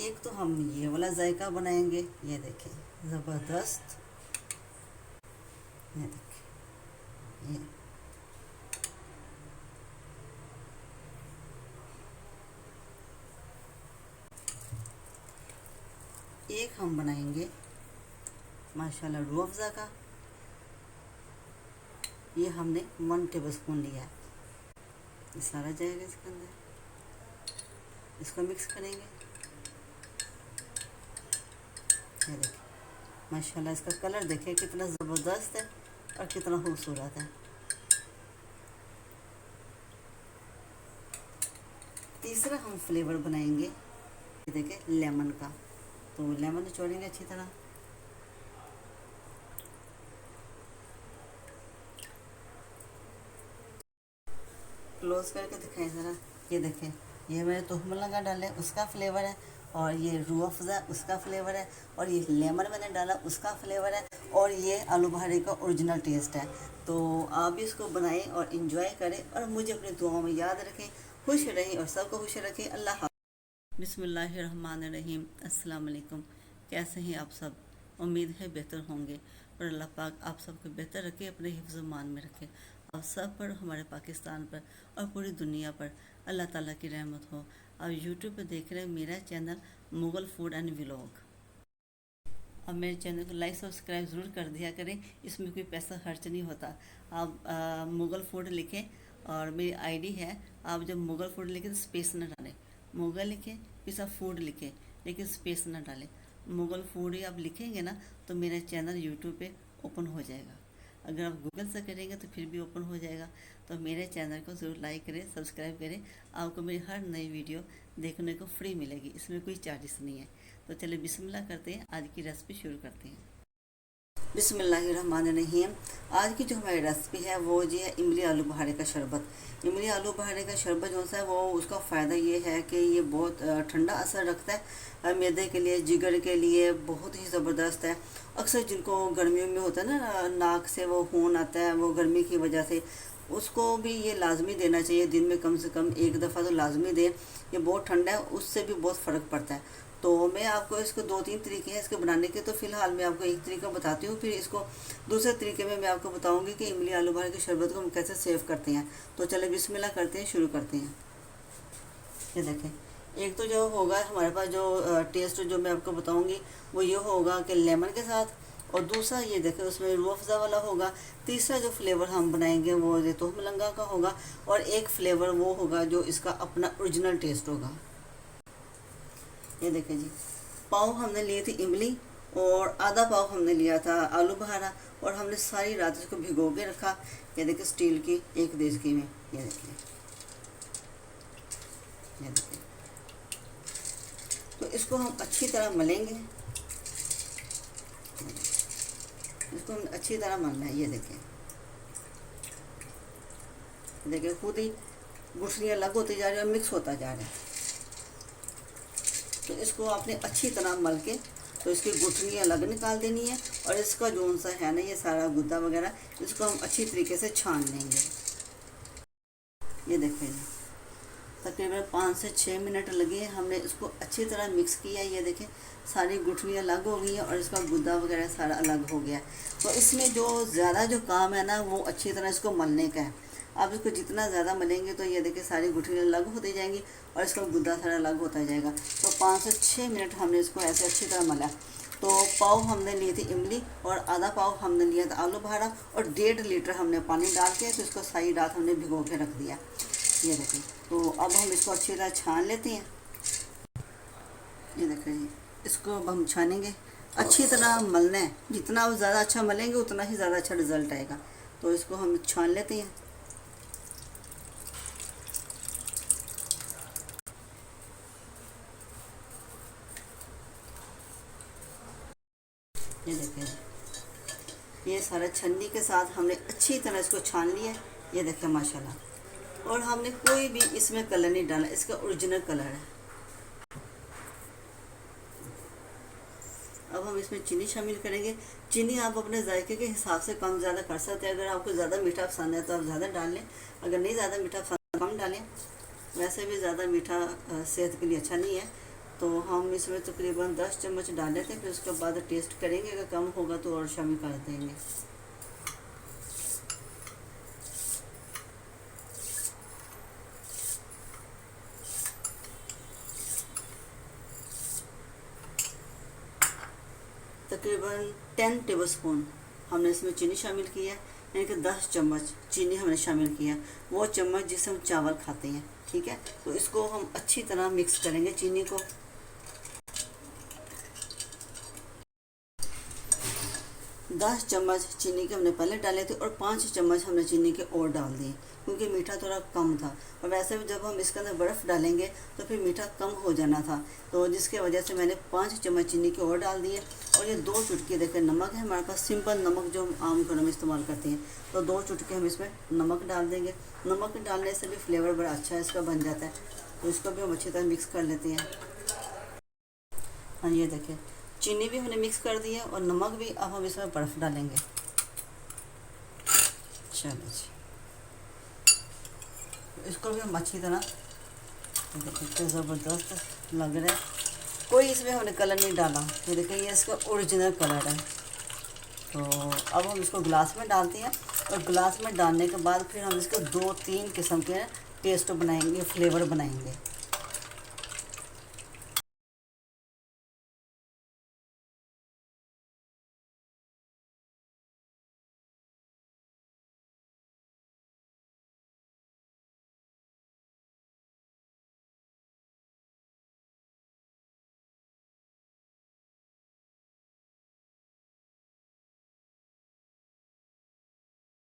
एक तो हम ये वाला जायका बनाएंगे, ये देखें ज़बरदस्त। ये देखें, ये एक हम बनाएंगे माशाल्लाह रूह अफ़ज़ा का। ये हमने 1 टेबल स्पून लिया है, ये सारा जाएगा इसके अंदर। इसको मिक्स करेंगे। ये देखिए माशाल्लाह इसका कलर देखिए कितना ज़बरदस्त है और कितना खूबसूरत है। तीसरा हम फ्लेवर बनाएंगे, ये देखिए लेमन का। तो लेमन निचोड़ेंगे अच्छी तरह। क्लोज करके दिखाएं ज़रा। ये देखें, ये मैंने तुहम लगा डाले उसका फ्लेवर है, और ये रूह अफ़ज़ा उसका फ्लेवर है, और ये लेमन मैंने डाला उसका फ्लेवर है, और ये आलू बहारी का ओरिजिनल टेस्ट है। तो आप भी इसको बनाएं और इन्जॉय करें, और मुझे अपनी दुआओं में याद रखें। खुश रहें और सबको खुश रखें। अल्लाह हाफ़िज़। बिस्मिल्लाहिर्रहमानिर्रहीम। अस्सलाम वालेकुम। कैसे हैं आप सब? उम्मीद है बेहतर होंगे, और अल्लाह पाक आप सबको बेहतर रखे, अपने हिफ्ज़ मान में रखे। आप सब पर, हमारे पाकिस्तान पर और पूरी दुनिया पर अल्लाह ताला की रहमत हो। आप यूट्यूब पर देख रहे हैं मेरा channel Mughal food and vlog. अब मेरे चैनल को लाइक सब्सक्राइब ज़रूर कर दिया करें, इसमें कोई पैसा खर्च नहीं होता। आप मुग़ल फूड लिखें, और मेरी आईडी है। आप जब मुग़ल फूड लिखें तो स्पेस ना डालें, मुग़ल लिखें फिर सब फूड लिखें, लेकिन स्पेस ना डालें। मुग़ल फूड ही आप लिखेंगे ना तो मेरा चैनल यूट्यूब पे ओपन हो जाएगा। अगर आप गूगल से करेंगे तो फिर भी ओपन हो जाएगा। तो मेरे चैनल को ज़रूर लाइक करें, सब्सक्राइब करें। आपको मेरी हर नई वीडियो देखने को फ्री मिलेगी, इसमें कोई चार्जेस नहीं है। तो चलिए बिस्मिल्लाह करते हैं, आज की रेसिपी शुरू करते हैं। बिस्मिल्लाहिर्रहमानिर्रहीम। आज की जो हमारी रेसिपी है वो जी है इमली आलू बहारे का शरबत। इमली आलू बहारे का शरबत जो सा है वो उसका फ़ायदा ये है कि ये बहुत ठंडा असर रखता है। मैदे के लिए, जिगर के लिए बहुत ही ज़बरदस्त है। अक्सर जिनको गर्मियों में होता है ना, नाक से वो खून आता है, वो गर्मी की वजह से, उसको भी ये लाजमी देना चाहिए। दिन में कम से कम एक दफ़ा तो लाजमी दे। ये बहुत ठंडा है, उससे भी बहुत फ़र्क पड़ता है। तो मैं आपको इसको 2-3 तरीके हैं इसके बनाने के। तो फ़िलहाल मैं आपको एक तरीका बताती हूँ, फिर इसको दूसरे तरीके में मैं आपको बताऊँगी कि इमली आलू बहारे के शरबत को हम कैसे सेव करते हैं। तो चले बिस्मिल्लाह करते हैं, शुरू करते हैं। ये देखें, एक तो जो होगा हमारे पास जो टेस्ट जो मैं आपको बताऊँगी वो ये होगा कि लेमन के साथ, और दूसरा ये देखें उसमें रूह अफ़ज़ा वाला होगा। तीसरा जो फ्लेवर हम बनाएंगे वो जैतून मलंगा का होगा, और एक फ्लेवर वो होगा जो इसका अपना ओरिजिनल टेस्ट होगा। ये देखें जी, पाव हमने लिए थे इमली, और आधा पाव हमने लिया था आलू बहारा, और हमने सारी रात इसको भिगो के रखा। ये देखिए स्टील की एक देचकी में। ये देखिए, ये देखिए। तो इसको हम अच्छी तरह मलेंगे, इसको हम अच्छी तरह मलना है। ये देखें, देखिए खुद ही गुठलियाँ अलग होती जा रही है और मिक्स होता जा रहा है। तो इसको आपने अच्छी तरह मल के, तो इसकी गुठलियाँ अलग निकाल देनी है, और इसका जो सा है ना ये सारा गुद्दा वगैरह, इसको हम अच्छी तरीके से छान लेंगे। ये देखें, तकरीबन 5 से 6 मिनट लगे हैं, हमने इसको अच्छी तरह मिक्स किया। ये देखें सारी गुठलियाँ अलग हो गई हैं और इसका गुद्दा वगैरह सारा अलग हो गया। तो इसमें जो ज़्यादा जो काम है ना वो अच्छी तरह इसको मलने का है। आप इसको जितना ज़्यादा मलेंगे तो ये देखिए सारी गुठलियाँ अलग होती जाएंगी और इसका गुद्दा सारा अलग होता जाएगा। तो 5 से 6 मिनट हमने इसको ऐसे अच्छी तरह मला। तो पाव हमने लिए थे इमली, और आधा पाव हमने लिया था आलू बहारा, और 1.5 लीटर हमने पानी डाल के तो इसको सारी रात हमने भिगो के रख दिया। ये देखें, तो अब हम इसको अच्छी तरह छान लेते हैं। ये देखें जी, इसको अब हम छानेंगे। अच्छी तरह मलना है, जितना आप ज़्यादा अच्छा मलेंगे उतना ही ज़्यादा अच्छा रिज़ल्ट आएगा। तो इसको हम छान लेते हैं। ये देखें, ये सारा छन्नी के साथ हमने अच्छी तरह इसको छान लिया। ये देखें माशाल्लाह, और हमने कोई भी इसमें कलर नहीं डाला, इसका ओरिजिनल कलर है। अब हम इसमें चीनी शामिल करेंगे। चीनी आप अपने जायके के हिसाब से कम ज़्यादा कर सकते हैं। अगर आपको ज़्यादा मीठा पसंद है तो आप ज़्यादा डाल लें, अगर नहीं ज़्यादा मीठा पसंद कम डालें। वैसे भी ज़्यादा मीठा सेहत के लिए अच्छा नहीं है। तो हम इसमें तकरीबन 10 चम्मच डाले थे, फिर उसके बाद टेस्ट करेंगे, अगर कम होगा तो और शामिल कर देंगे। तकरीबन 10 टेबलस्पून हमने इसमें चीनी शामिल की है, यानी कि 10 चम्मच चीनी हमने शामिल किया, वो चम्मच जिससे हम चावल खाते हैं। ठीक है, तो इसको हम अच्छी तरह मिक्स करेंगे चीनी को। 10 चम्मच चीनी के हमने पहले डाले थे और 5 चम्मच हमने चीनी के और डाल दिए, क्योंकि मीठा थोड़ा कम था, और वैसे भी जब हम इसके अंदर बर्फ़ डालेंगे तो फिर मीठा कम हो जाना था, तो जिसके वजह से मैंने 5 चम्मच चीनी के और डाल दिए। और ये 2 चुटकी देखिए नमक है हमारे पास, सिंपल नमक जो हम आम घरों में इस्तेमाल करते हैं, तो 2 चुटके हम इसमें नमक डाल देंगे। नमक डालने से भी फ्लेवर बड़ा अच्छा इसका बन जाता है, तो इसको भी हम अच्छी तरह मिक्स कर लेते हैं। हाँ, ये देखिए चीनी भी हमने मिक्स कर दी है और नमक भी। अब हम इसमें बर्फ़ डालेंगे। चलो जी, इसको भी हम अच्छी तरह, देखिए कितना ज़बरदस्त लग रहा है। कोई इसमें हमने कलर नहीं डाला, ये देखिए ये इसका ओरिजिनल कलर है। तो अब हम इसको गिलास में डालते हैं, और गिलास में डालने के बाद फिर हम इसको 2-3 किस्म के टेस्ट बनाएंगे, फ्लेवर बनाएंगे।